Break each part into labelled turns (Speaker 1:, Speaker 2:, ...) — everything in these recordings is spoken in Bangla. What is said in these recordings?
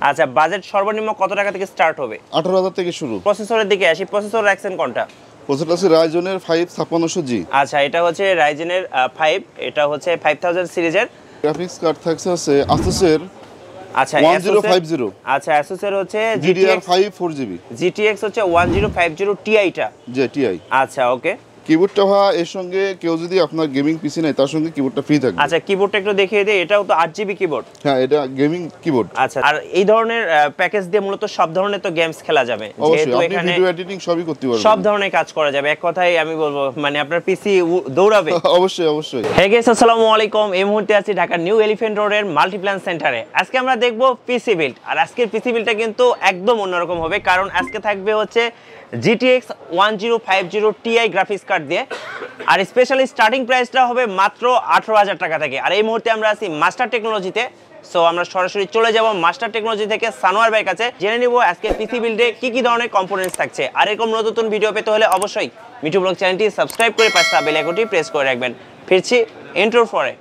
Speaker 1: আচ্ছা, বাজেট সর্বনিম্ন কত টাকা থেকে স্টার্ট হবে?
Speaker 2: 18,000 থেকে শুরু।
Speaker 1: প্রসেসরের দিকে আসি, প্রসেসর রাখছেন কোনটা?
Speaker 2: প্রসেসর আছে রাইজনের 5600G।
Speaker 1: আচ্ছা, এটা হচ্ছে রাইজেনের 5, এটা হচ্ছে 5000 সিরিজের।
Speaker 2: গ্রাফিক্স কার্ড থাকছে আছে আসুসের
Speaker 1: আচ্ছা
Speaker 2: 1050।
Speaker 1: আচ্ছা, আসুসের হচ্ছে
Speaker 2: DDR5 4GB।
Speaker 1: GTX হচ্ছে 1050 Ti টা।
Speaker 2: জি, TI।
Speaker 1: আচ্ছা, ওকে।
Speaker 2: কিবোর্ডটা এর সঙ্গে কেউ যদি আপনার গেমিং পিসি নাই তার সঙ্গে কিবোর্ডটা ফ্রি থাকবে।
Speaker 1: আচ্ছা, কিবোর্ডটা একটু দেখিয়ে দিই। এটাও তো 8GB কিবোর্ড।
Speaker 2: হ্যাঁ, এটা গেমিং কিবোর্ড।
Speaker 1: আচ্ছা, আর এই ধরনের প্যাকেজ দিয়ে মূলত সব ধরনের তো গেমস খেলা যাবে,
Speaker 2: যেহেতু এখানে ভিডিও এডিটিং সবই করতে পারবেন,
Speaker 1: সব ধরনের কাজ করা যাবে। এক কথায় আমি বলবো মানে আপনার পিসি দৌড়াবে।
Speaker 2: অবশ্যই অবশ্যই।
Speaker 1: হে গাইস, আসসালামু আলাইকুম। এই মুহূর্তে আছি ঢাকা নিউ এলিফ্যান্ট রোডের মাল্টিপ্ল্যান সেন্টারে। আজকে আমরা দেখব পিসি বিল্ড। আর আজকের পিসি বিল্ডটা কিন্তু একদম অন্যরকম হবে, কারণ আজকে থাকবে হচ্ছে GTX 1050 Ti গ্রাফিক্স কার্ড দিয়ে। আর স্পেশালি স্টার্টিং প্রাইসটা হবে মাত্র 18,000 টাকা থেকে। আর এই মুহূর্তে আমরা আছি মাস্টার টেকনোলজিতে। সো আমরা সরাসরি চলে যাব মাস্টার টেকনোলজি থেকে সানোয়ার ভাইয়ের কাছে, জেনে নিব আজকে পিসি বিল্ডে কি কি ধরনের কম্পোনেন্টস থাকছে। আর এরকম নতুন ভিডিও পেতে হলে অবশ্যই মিঠু ব্লগ চ্যানেলটি সাবস্ক্রাইব করে পাশে বেল আইকনটি প্রেস করে রাখবেন। ফিরছি ইন্ট্রোর পরে।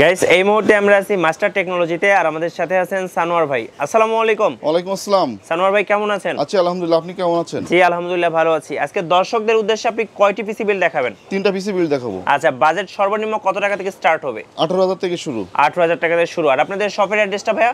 Speaker 1: গাইস, এই মুহূর্তে আমরা আছি মাস্টার টেকনোলজিতে, আর আমাদের সাথে আছেন সানোয়ার ভাই। আসসালামু আলাইকুম।
Speaker 2: ওয়ালাইকুম আসসালাম।
Speaker 1: সানোয়ার ভাই কেমন আছেন?
Speaker 2: আচ্ছা, আলহামদুলিল্লাহ। আপনি কেমন আছেন?
Speaker 1: জি, আলহামদুলিল্লাহ ভালো আছি। আজকে দর্শকদের উদ্দেশ্যে আপনি কয়টি পিসি বিল্ড দেখাবেন?
Speaker 2: 3টা পিসি বিল্ড দেখাবো।
Speaker 1: আচ্ছা, বাজেট সর্বনিম্ন কত টাকা থেকে স্টার্ট হবে?
Speaker 2: 18,000 থেকে শুরু।
Speaker 1: 18,000 টাকা থেকে শুরু। আর আপনাদের শপের অ্যাড্রেসটা ভাইয়া?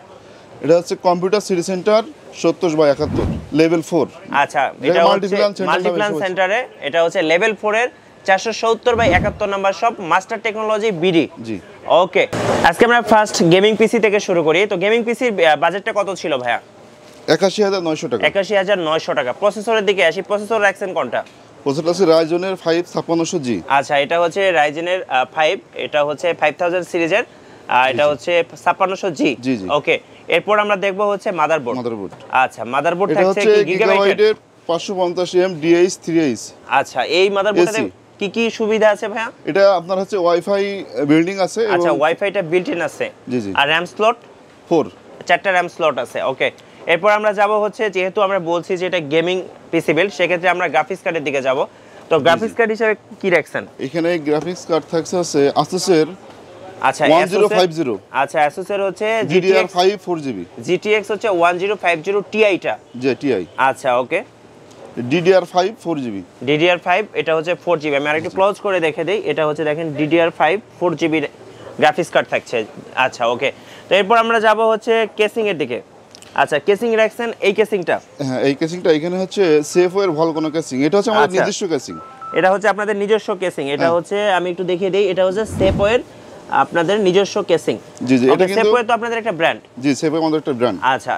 Speaker 2: এটা হচ্ছে কম্পিউটার সিটি সেন্টার 70/71 লেভেল 4।
Speaker 1: আচ্ছা, এটা হচ্ছে মাল্টিপ্ল্যান সেন্টারে। এটা হচ্ছে লেভেল 4 এর 470/71 number shop, master technology BD.
Speaker 2: জি,
Speaker 1: ওকে। আজকে আমরা ফার্স্ট গেমিং পিসি থেকে শুরু করি। তো গেমিং পিসির বাজেটটা কত ছিল ভাইয়া?
Speaker 2: 81,900 টাকা।
Speaker 1: 81,900 টাকা। প্রসেসরের দিকে আসি, প্রসেসর রাখছেন কোনটা?
Speaker 2: প্রসেসর আছে রাইজনের 5600G।
Speaker 1: আচ্ছা, এটা হচ্ছে রাইজেনের 5, এটা হচ্ছে 5000 সিরিজের, এটা হচ্ছে 5600G। ওকে। এরপর আমরা দেখব হচ্ছে মাদারবোর্ড। আচ্ছা, মাদারবোর্ড থাকছে কি গিগাবাইটের?
Speaker 2: 550M DH3H।
Speaker 1: আচ্ছা, এই মাদারবোর্ডে কি কি সুবিধা আছে ভাইয়া?
Speaker 2: এটা আপনার হচ্ছে ওয়াইফাই বিল্ডিং আছে।
Speaker 1: আচ্ছা, ওয়াইফাইটা বিল্ট ইন আছে।
Speaker 2: জি জি।
Speaker 1: আর র‍্যাম স্লট
Speaker 2: 4,
Speaker 1: 4টা র‍্যাম স্লট আছে। ওকে। এরপর আমরা যাব হচ্ছে, যেহেতু আমরা বলছি যে এটা গেমিং পিসি বিল্ড, সেক্ষেত্রে আমরা গ্রাফিক্স কার্ডের দিকে যাব। তো গ্রাফিক্স কার্ড হিসেবে কি রাখছেন?
Speaker 2: এখানে গ্রাফিক্স কার্ড থাকছে আছে আসুসের
Speaker 1: আচ্ছা
Speaker 2: 1050।
Speaker 1: আচ্ছা, আসুসের হচ্ছে
Speaker 2: DDR5 4GB।
Speaker 1: GTX হচ্ছে 1050 Ti টা।
Speaker 2: জি, TI।
Speaker 1: আচ্ছা, ওকে।
Speaker 2: DDR5 4GB।
Speaker 1: DDR5 এটা হচ্ছে 4GB। আমি আরেকটু ক্লোজ করে দেখে দেই। এটা হচ্ছে দেখেন DDR5 4GB গ্রাফিক্স কার্ড থাকছে। আচ্ছা, ওকে। তো এরপর আমরা যাব হচ্ছে কেসিং এর দিকে। আচ্ছা, কেসিং রাখছেন এই কেসিংটা?
Speaker 2: হ্যাঁ, এই কেসিংটা এখানে হচ্ছে সেফওয়্যার ভলকানো কেসিং। এটা হচ্ছে আমাদের নিজস্ব কেসিং।
Speaker 1: এটা হচ্ছে আপনাদের নিজস্ব কেসিং। এটা হচ্ছে আমি একটু দেখিয়ে দেই। এটা হচ্ছে সেফওয়্যার আপনাদের নিজস্ব কেসিং।
Speaker 2: জি জি, এটা কিন্তু
Speaker 1: সেফওয়্যার তো আপনাদের একটা ব্র্যান্ড।
Speaker 2: জি, সেফওয়্যার আমাদের একটা ব্র্যান্ড।
Speaker 1: আচ্ছা,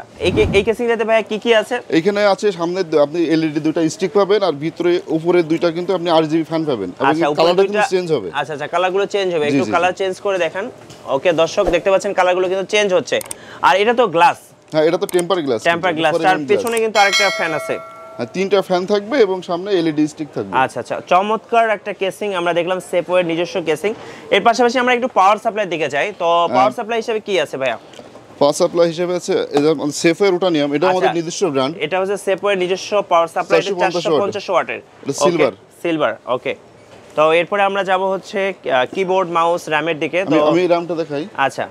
Speaker 1: এই কেসিংটাতে ভাই কি কি আছে?
Speaker 2: এখানে আছে সামনে আপনি এলইডি দুটো স্টিক পাবেন, আর ভিতরে উপরে দুইটা কিন্তু আপনি RGB ফ্যান পাবেন। এবং কালারটা কিন্তু চেঞ্জ হবে।
Speaker 1: আচ্ছা আচ্ছা, কালারগুলো চেঞ্জ হবে। একটু কালার চেঞ্জ করে দেখান। ওকে, দর্শক দেখতে পাচ্ছেন কালারগুলো কিন্তু চেঞ্জ হচ্ছে। আর এটা তো গ্লাস।
Speaker 2: হ্যাঁ, এটা তো টেম্পার গ্লাস।
Speaker 1: Temper glass. তার পেছনে কিন্তু আরেকটা ফ্যান আছে।
Speaker 2: হ্যাঁ, 3টা ফ্যান থাকবে এবং সামনে এলইডি স্টিক থাকবে।
Speaker 1: আচ্ছা আচ্ছা, চমৎকার একটা কেসিং আমরা দেখলাম, সেফওয়্যার নিজস্ব কেসিং। এর পাশাপাশি আমরা একটু পাওয়ার সাপ্লাই দিকে যাই। তো পাওয়ার সাপ্লাই হিসেবে কি আছে ভাইয়া?
Speaker 2: পাওয়ার সাপ্লাই হিসেবে আছে সেফওয়্যার রুটানিয়াম। এটা আমাদের নিজস্ব ব্র্যান্ড।
Speaker 1: এটা হচ্ছে সেফওয়্যার নিজস্ব পাওয়ার সাপ্লাই, 450 ওয়াটের। সিলভার। ওকে। তো এরপরে আমরা যাব হচ্ছে কিবোর্ড, মাউস, র‍্যামের দিকে। তো
Speaker 2: আমি র‍্যামটা দেখাই।
Speaker 1: আচ্ছা,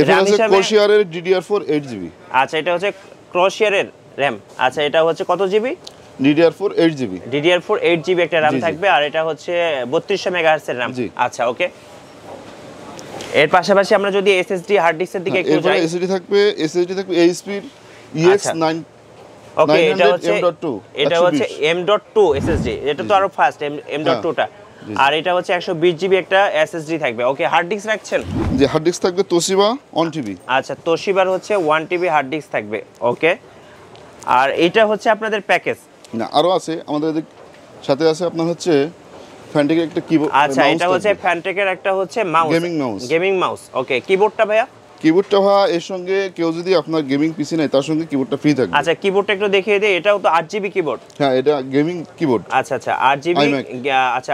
Speaker 2: এটা হচ্ছে ক্রোশিয়ারের DDR4 8GB।
Speaker 1: আচ্ছা, এটা হচ্ছে ক্রোশিয়ারের র‍্যাম। আচ্ছা, এটা হচ্ছে কত GB?
Speaker 2: DDR4 8GB।
Speaker 1: DDR4 8GB একটা র‍্যাম থাকবে, আর এটা হচ্ছে 3200 মেগাহার্টজ এর র‍্যাম। আচ্ছা, ওকে। এর পাশাপাশি আমরা যদি এসএসডি হার্ড ডিস্কের দিকে একটু যাই।
Speaker 2: এসএসডি থাকবে HP EX9।
Speaker 1: ওকে, এটা হচ্ছে M.2 এসএসডি। এটা তো আরো ফাস্ট M.2 টা। আর এটা হচ্ছে 120GB একটা এসএসডি থাকবে। ওকে, হার্ড ডিস্ক রাখছেন?
Speaker 2: যে হার্ড ডিস্ক থাকবে তোশিবা 1TB।
Speaker 1: আচ্ছা, তোশিবার হচ্ছে 1TB হার্ড ডিস্ক থাকবে। ওকে। আর এটা হচ্ছে আপনাদের প্যাকেজ
Speaker 2: না, আরো আছে আমাদের সাথে আছে আপনার হচ্ছে ফ্যানটেকের একটা কিবোর্ড।
Speaker 1: আচ্ছা, এটা হচ্ছে ফ্যানটেকের একটা হচ্ছে মাউস, গেমিং মাউস। ওকে, কিবোর্ডটা ভাইয়া?
Speaker 2: কিবোর্ডটা ভাই এর সঙ্গে কেউ যদি আপনার গেমিং পিসি নেয় তার সঙ্গে কিবোর্ডটা ফ্রি থাকবে।
Speaker 1: আচ্ছা কিবোর্ডটা একটু দেখিয়ে দিই, এটাও তো 8GB কিবোর্ড।
Speaker 2: হ্যাঁ এটা গেমিং কিবোর্ড।
Speaker 1: আচ্ছা আচ্ছা 8GB, আচ্ছা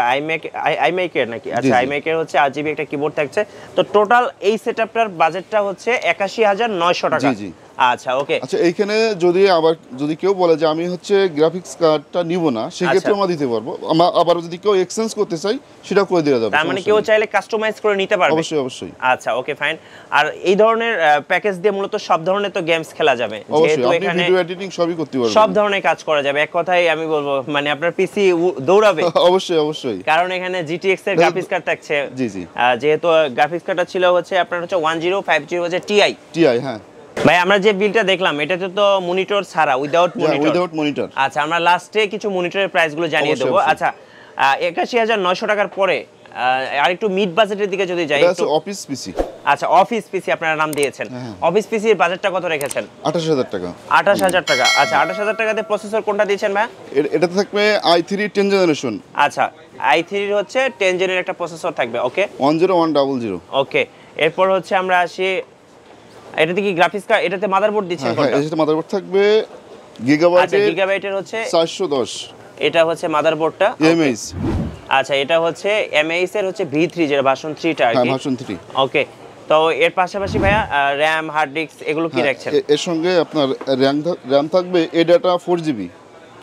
Speaker 1: iMac এর নাকি? আচ্ছা iMac এর হচ্ছে 8GB একটা কিবোর্ড থাকছে। তো টোটাল এই সেটআপটার বাজেটটা হচ্ছে ৮১,৯০০ টাকা।
Speaker 2: জি জি।
Speaker 1: আচ্ছা ওকে।
Speaker 2: আচ্ছা এইখানে যদি কেউ বলে যে আমি হচ্ছে গ্রাফিক্স কার্ডটা নিব না, সেক্ষেত্রে আমরা দিতে পারবো। আবার যদি কেউ এক্সচেঞ্জ করতে চাই সেটাও করে দেওয়া যাবে।
Speaker 1: তার মানে কেউ চাইলে কাস্টমাইজ করে নিতে পারবে?
Speaker 2: অবশ্যই অবশ্যই।
Speaker 1: আচ্ছা ওকে ফাইন। আর এই ধরনের প্যাকেজ দিয়ে মূলত সব ধরনের তো গেমস খেলা যাবে,
Speaker 2: যেহেতু এখানে ভিডিও এডিটিং সবই করতে পারবেন,
Speaker 1: সব ধরনের কাজ করা যাবে। এক কথায় আমি বলবো মানে আপনার পিসি দৌড়াবে।
Speaker 2: অবশ্যই অবশ্যই,
Speaker 1: কারণ এখানে GTX এর গ্রাফিক্স কার্ড থাকছে।
Speaker 2: জি জি।
Speaker 1: যেহেতু গ্রাফিক্স কার্ডটা ছিল হচ্ছে আপনার হচ্ছে 1050 হচ্ছে Ti।
Speaker 2: হ্যাঁ
Speaker 1: ভাই আমরা যে বিলটা দেখলাম এটাতে তো মনিটর ছাড়া উইদাউট
Speaker 2: মনিটর।
Speaker 1: আচ্ছা আমরা লাস্টে কিছু মনিটরের প্রাইসগুলো জানিয়ে দেব। আচ্ছা ৮১,৯০০ টাকার পরে আর একটু মিড বাজেটের দিকে যদি যাই,
Speaker 2: এটা অফিস পিসি।
Speaker 1: আচ্ছা অফিস পিসি আপনারা নাম দিয়েছেন, অফিস পিসির বাজেটটা কত রেখেছেন?
Speaker 2: ২৮,০০০ টাকা।
Speaker 1: ২৮,০০০ টাকা। আচ্ছা ২৮,০০০ টাকাতে প্রসেসর কোনটা দিয়েছেন ভাই?
Speaker 2: এটাতে থাকবে i3 10 জেনারেশন।
Speaker 1: আচ্ছা i3 এর হচ্ছে 10 জেনের একটা প্রসেসর থাকবে। ওকে
Speaker 2: 10100।
Speaker 1: ওকে এরপর হচ্ছে আমরা আসি, এটাতে কি গ্রাফিক্স কার্ড, এটাতে মাদারবোর্ড দিচ্ছেন কোনটা?
Speaker 2: হ্যাঁ এটাতে মাদারবোর্ড থাকবে
Speaker 1: গিগাবাইটের হচ্ছে
Speaker 2: 410।
Speaker 1: এটা হচ্ছে মাদারবোর্ডটা
Speaker 2: এমএইচ।
Speaker 1: আচ্ছা এটা হচ্ছে এমএইচ এর হচ্ছে V3 যেটা ভার্সন 3 টা আর কি।
Speaker 2: হ্যাঁ ভার্সন 3।
Speaker 1: ওকে তো এর পাশাপাশি ভাইয়া র‍্যাম হার্ড ডিস্ক এগুলো কি রাখছেন?
Speaker 2: এর সঙ্গে আপনার র‍্যাম থাকবে এডাটা 4GB।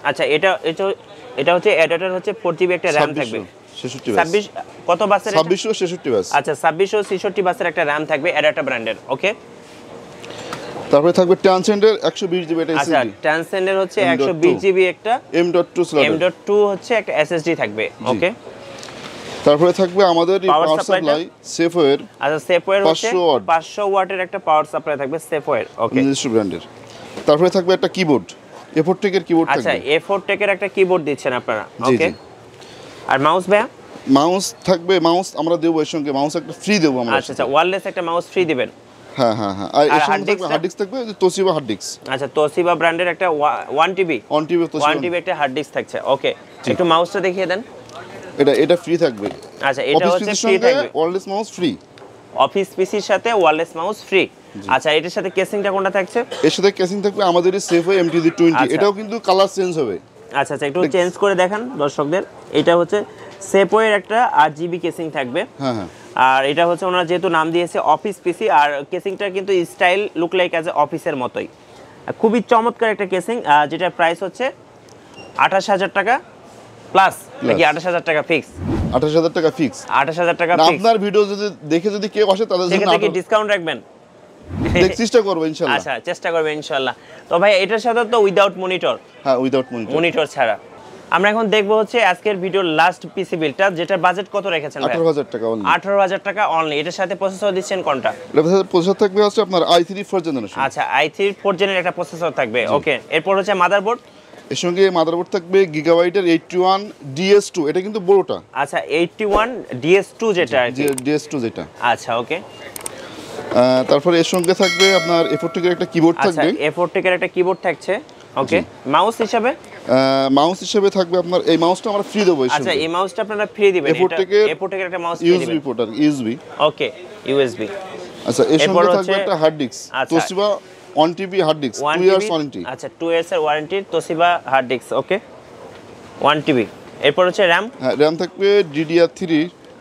Speaker 1: আচ্ছা এটা হচ্ছে এডাটার হচ্ছে 4GB একটা র‍্যাম থাকবে। 26 কত বাসের?
Speaker 2: 2666 বাস।
Speaker 1: আচ্ছা 2666 বাসের একটা র‍্যাম থাকবে এডাটা ব্র্যান্ডের। ওকে
Speaker 2: তারপরে থাকবে ট্রান্সেন্ডের 120GB একটা
Speaker 1: আচ্ছা ট্রান্সেন্ডের হচ্ছে 120GB একটা
Speaker 2: M.2 স্লট।
Speaker 1: M.2 হচ্ছে একটা SSD থাকবে। ওকে
Speaker 2: তারপরে থাকবে আমাদের পাওয়ার সাপ্লাই সেফওয়্যার।
Speaker 1: আচ্ছা সেফওয়্যার হচ্ছে 500 ওয়াটের একটা পাওয়ার সাপ্লাই থাকবে সেফওয়্যার। ওকে
Speaker 2: নিজস্ব ব্র্যান্ডের। তারপরে থাকবে একটা কিবোর্ড, A4 টেকের কিবোর্ড থাকবে।
Speaker 1: আচ্ছা A4 টেকের একটা কিবোর্ড দিচ্ছেন আপনারা। ওকে আর মাউস ভাইয়া?
Speaker 2: মাউস থাকবে, মাউস আমরা দেব এর সঙ্গে, মাউস একটা ফ্রি দেব আমরা।
Speaker 1: আচ্ছা ওয়্যারলেস একটা মাউস ফ্রি দিবেন।
Speaker 2: হ্যাঁ হ্যাঁ হ্যাঁ। আর এর সঙ্গে থাকবে হার্ড ডিস্ক থাকবে, তোশিবা হার্ড ডিস্ক।
Speaker 1: আচ্ছা তোশিবা ব্র্যান্ডের একটা 1TB
Speaker 2: তোশিবা
Speaker 1: 1TB একটা হার্ড ডিস্ক থাকছে। ওকে একটু মাউসটা দেখিয়ে দেন।
Speaker 2: এটা ফ্রি থাকবে।
Speaker 1: আচ্ছা এটা হচ্ছে ফ্রি থাকবে,
Speaker 2: ওয়্যারলেস মাউস ফ্রি।
Speaker 1: অফিস পিসির সাথে ওয়্যারলেস মাউস ফ্রি। আচ্ছা এটার সাথে কেসিংটা কোনটা থাকছে?
Speaker 2: এর সাথে কেসিং থাকবে আমাদের সেফওয়্যার MTZ20। এটাও কিন্তু কালার চেঞ্জ হবে।
Speaker 1: আচ্ছা একটু চেঞ্জ করে দেখান দর্শকদের। এটা হচ্ছে সেফওয়্যার একটা 8GB কেসিং থাকবে।
Speaker 2: হ্যাঁ হ্যাঁ।
Speaker 1: আর এটা হচ্ছে ওনারা যেহেতু নাম দিয়েছে অফিস পিসি, আর কেসিংটা কিন্তু স্টাইল লুক লাইক অ্যাজ অফিসের মতোই। খুবই চমৎকার একটা কেসিং, যেটার প্রাইস হচ্ছে ২৮,০০০ টাকা প্লাস নাকি ২৮,০০০ টাকা ফিক্স?
Speaker 2: ২৮,০০০ টাকা ফিক্স।
Speaker 1: ২৮,০০০ টাকা ফিক্স।
Speaker 2: আপনার ভিডিও যদি কেউ আসে তাদের জন্য
Speaker 1: কি ডিসকাউন্ট রাখবেন?
Speaker 2: চেষ্টা করব ইনশাআল্লাহ।
Speaker 1: আচ্ছা চেষ্টা করব ইনশাআল্লাহ। তো ভাই এটার সাথে তো উইদাউট মনিটর?
Speaker 2: হ্যাঁ উইদাউট
Speaker 1: মনিটর ছাড়া। আমরা এখন দেখব হচ্ছে আজকের ভিডিওর লাস্ট পিসি বিলটা, যেটার বাজেট কত রেখেছেন ভাই?
Speaker 2: 18,000 টাকা অনলি।
Speaker 1: 18,000 টাকা অনলি। এটার সাথে প্রসেসর দিচ্ছেন কোনটা?
Speaker 2: এটার সাথে প্রসেসর থাকবে হচ্ছে আপনার i3 4 জেনারেশন।
Speaker 1: আচ্ছা i3 4 জেনের একটা প্রসেসর থাকবে। ওকে এরপর হচ্ছে মাদারবোর্ড।
Speaker 2: এর সঙ্গে মাদারবোর্ড থাকবে গিগাবাইটের 81 DS2। এটা কিন্তু বড়টা।
Speaker 1: আচ্ছা 81 DS2 যেটা আর কি।
Speaker 2: DS2 যেটা।
Speaker 1: আচ্ছা ওকে।
Speaker 2: তারপরে এর সঙ্গে থাকবে আপনার A4 টেকের একটা কিবোর্ড থাকবে।
Speaker 1: আচ্ছা A4 টেকের একটা কিবোর্ড থাকছে। ওকে মাউস
Speaker 2: হিসেবে থাকবে আপনার এই মাউসটা আমরা ফ্রি দেব।
Speaker 1: আচ্ছা এই মাউসটা আপনারা ফ্রি দিবেন।
Speaker 2: A4
Speaker 1: টেকের একটা মাউস ফ্রি দিবেন।
Speaker 2: USB পোর্ট আর USB।
Speaker 1: Okay USB।
Speaker 2: আচ্ছা এর সঙ্গে থাকবে একটা hard disk, Toshiba 1TB hard disk 2 years warranty.
Speaker 1: আচ্ছা 2 ইয়ার্স এর warranty Toshiba hard disk. Okay 1TB। এরপর হচ্ছে র‍্যাম।
Speaker 2: হ্যাঁ র‍্যাম থাকবে DDR3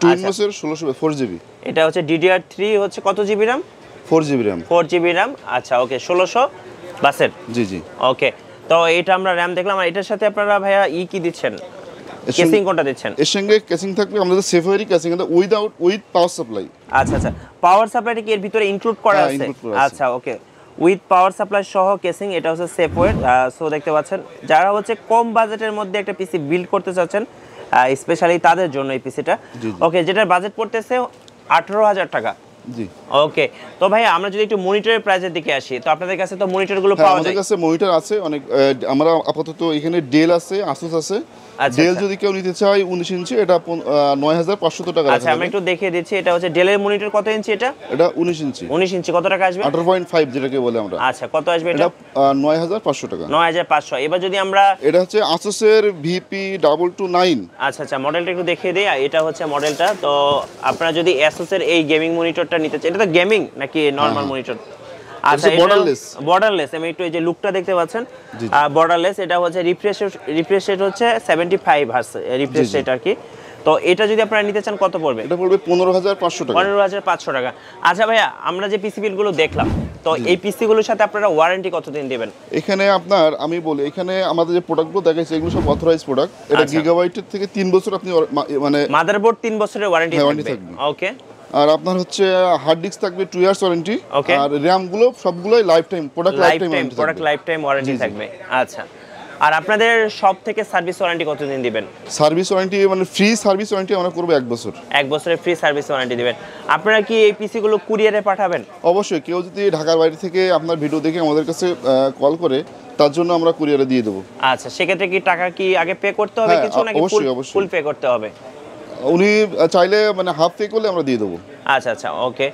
Speaker 2: 2 ইনভেসের 1600 4GB।
Speaker 1: এটা হচ্ছে DDR3 হচ্ছে কত GB RAM?
Speaker 2: 4GB RAM.
Speaker 1: 4GB RAM. আচ্ছা ওকে 1600 বাসের।
Speaker 2: জি জি।
Speaker 1: ওকে তো এটা আমরা র‍্যাম দেখলাম। আর এটার সাথে আপনারা ভাইয়া কি দিচ্ছেন? কেসিং কোনটা দিচ্ছেন?
Speaker 2: এর সঙ্গে কেসিং থাকবে আমাদের সেফওয়্যারই কেসিং, এটা উইথ পাওয়ার সাপ্লাই।
Speaker 1: আচ্ছা পাওয়ার সাপ্লাইটা কি এর ভিতরে ইনক্লুড করা আছে? আচ্ছা ওকে উইথ পাওয়ার সাপ্লাই সহ কেসিং। এটা হচ্ছে সেফওয়্যার। সো দেখতে পাচ্ছেন যারা হচ্ছে কম বাজেটের মধ্যে একটা পিসি বিল্ড করতে চাচ্ছেন স্পেশালি তাদের জন্য এই পিসিটা। ওকে যেটার বাজেট পড়তেছে 18,000 টাকা। জি ওকে তো ভাই আমরা যদি একটু মনিটরের প্রাইসের দিকে আসি, তো আপনাদের কাছে তো মনিটরগুলো পাওয়া যায়?
Speaker 2: আমাদের কাছে মনিটর আছে অনেক। আমরা আপাতত এখানে ডেল আছে, আসুস আছে। ডেল যদি কেউ নিতে চায় 19 ইঞ্চি, এটা 9,500 টাকা।
Speaker 1: আচ্ছা আমি একটু দেখিয়ে দিচ্ছি। এটা হচ্ছে ডেলের মনিটর। কত ইঞ্চি এটা?
Speaker 2: এটা 19 ইঞ্চি।
Speaker 1: 19 ইঞ্চি কত টাকা আসবে?
Speaker 2: 18.5 যেটাকে বলে আমরা।
Speaker 1: আচ্ছা কত আসবে এটা?
Speaker 2: 9,500 টাকা।
Speaker 1: 9,500। এবার যদি আমরা
Speaker 2: এটা হচ্ছে Asus এর VP229।
Speaker 1: আচ্ছা মডেলটা একটু দেখিয়ে দেই। এটা হচ্ছে মডেলটা। তো আপনারা যদি Asus এর এই গেমিং মনিটরটা মনিটরটা নিতে চান, এটা তো গেমিং নাকি নরমাল মনিটর? আচ্ছা, বর্ডারলেস। আমি একটু এই যে লুকটা দেখতে পাচ্ছেন, বর্ডারলেস। এটা হচ্ছে রিফ্রেশ রেট হচ্ছে 75 হার্টজ রিফ্রেশ রেট আর কি। তো এটা যদি আপনারা নিতে চান কত পড়বে?
Speaker 2: এটা পড়বে 15500 টাকা।
Speaker 1: 15500 টাকা। আচ্ছা ভাইয়া, আমরা যে পিসি বিলগুলো দেখলাম, তো এই পিসি গুলোর সাথে আপনারা ওয়ারেন্টি কতদিন দিবেন?
Speaker 2: এখানে আপনার আমি বলি, এখানে আমাদের যে প্রোডাক্টগুলো দেখাইছে এগুলো সব অথরাইজ প্রোডাক্ট। এটা গিগাবাইটের থেকে 3 বছর আপনি মানে
Speaker 1: মাদারবোর্ড 3 বছরের ওয়ারেন্টি থাকবে। ওকে।
Speaker 2: আর আপনার হচ্ছে হার্ড ডিস্ক থাকবে 2 ইয়ার্স ওয়ারেন্টি। আর র‍্যাম গুলো সবগুলোই life time product life time
Speaker 1: warranty থাকবে। আচ্ছা, আর আপনাদের সব থেকে সার্ভিস ওয়ারেন্টি কতদিন দিবেন?
Speaker 2: সার্ভিস ওয়ারেন্টি মানে ফ্রি সার্ভিস ওয়ারেন্টি আমরা করব 1 বছর।
Speaker 1: 1 বছরের ফ্রি সার্ভিস ওয়ারেন্টি দিবেন। আপনারা কি এই পিসি গুলো কুরিয়ারে পাঠাবেন?
Speaker 2: অবশ্যই, কেউ যদি ঢাকার বাইরে থেকে আপনার ভিডিও দেখে আমাদের কাছে কল করে, তার জন্য আমরা কুরিয়ারে দিয়ে দেব।
Speaker 1: আচ্ছা, সেক্ষেত্রে কি টাকা কি আগে পে করতে হবে কিছু, নাকি ফুল পে করতে হবে?
Speaker 2: উনি চাইলে মানে হাফ পে করলে আমরা দিয়ে দেবো।
Speaker 1: আচ্ছা আচ্ছা, ওকে।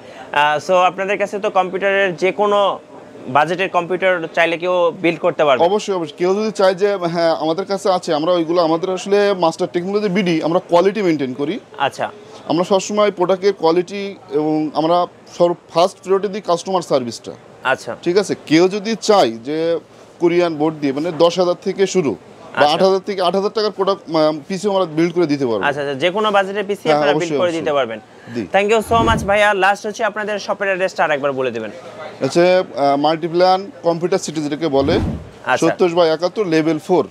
Speaker 1: সো আপনাদের কাছে তো কম্পিউটারের যে কোনো বাজেটের কম্পিউটার চাইলে কেউ বিল্ড করতে পারবে?
Speaker 2: অবশ্যই অবশ্যই, কেউ যদি চায় যে হ্যাঁ আমাদের কাছে আছে, আমরা ওইগুলো আমাদের আসলে মাস্টার টেকনোলজি বিডি, আমরা কোয়ালিটি মেনটেন করি।
Speaker 1: আচ্ছা,
Speaker 2: আমরা সবসময় প্রোডাক্টের কোয়ালিটি এবং আমরা ফার্স্ট প্রায়োরিটি দিই কাস্টমার সার্ভিসটা।
Speaker 1: আচ্ছা,
Speaker 2: ঠিক আছে। কেউ যদি চায় যে কোরিয়ান বোর্ড দিয়ে মানে 10,000 থেকে শুরু বা 8,000 থেকে 8,000 টাকার প্রোডাক্ট পিসি আমরা বিল্ড করে দিতে পারবো।
Speaker 1: আচ্ছা আচ্ছা, যে কোনো বাজেটের পিসি আপনারা বিল্ড করে দিতে পারবেন। থ্যাংক ইউ সো মাচ ভাইয়া। লাস্ট হচ্ছে আপনাদের শপের অ্যাড্রেসটা আরেকবার বলে দিবেন।
Speaker 2: হচ্ছে মাল্টিপ্ল্যান কম্পিউটার সিটি যেটাকে বলে, 70/71 level 4।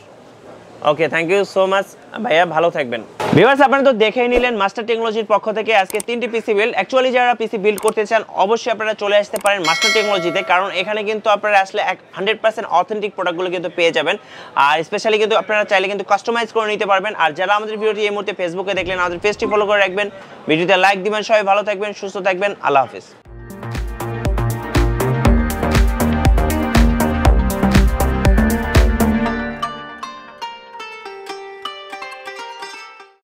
Speaker 1: Okay, thank you so much ভাইয়া, ভালো থাকবেন। ভিউয়ার্স, আপনারা তো দেখেই নিলেন মাস্টার টেকনোলজির পক্ষ থেকে আজকে 3টি পিসি বিল্ড। অ্যাকচুয়ালি যারা পিসি বিল্ড করতে চান অবশ্যই আপনারা চলে আসতে পারেন মাস্টার টেকনোলজিতে, কারণ এখানে কিন্তু আপনারা আসলে 100% অথেন্টিক প্রোডাক্টগুলো কিন্তু পেয়ে যাবেন। আর স্পেশালি কিন্তু আপনারা চাইলে কিন্তু কাস্টমাইজ করে নিতে পারবেন। আর যারা আমাদের ভিডিওটি এই মুহূর্তে ফেসবুকে দেখলেন, আমাদের পেজটি ফলো করে রাখবেন, ভিডিওতে লাইক দিবেন। সবাই ভালো থাকবেন, সুস্থ থাকবেন, আল্লাহ হাফেজ।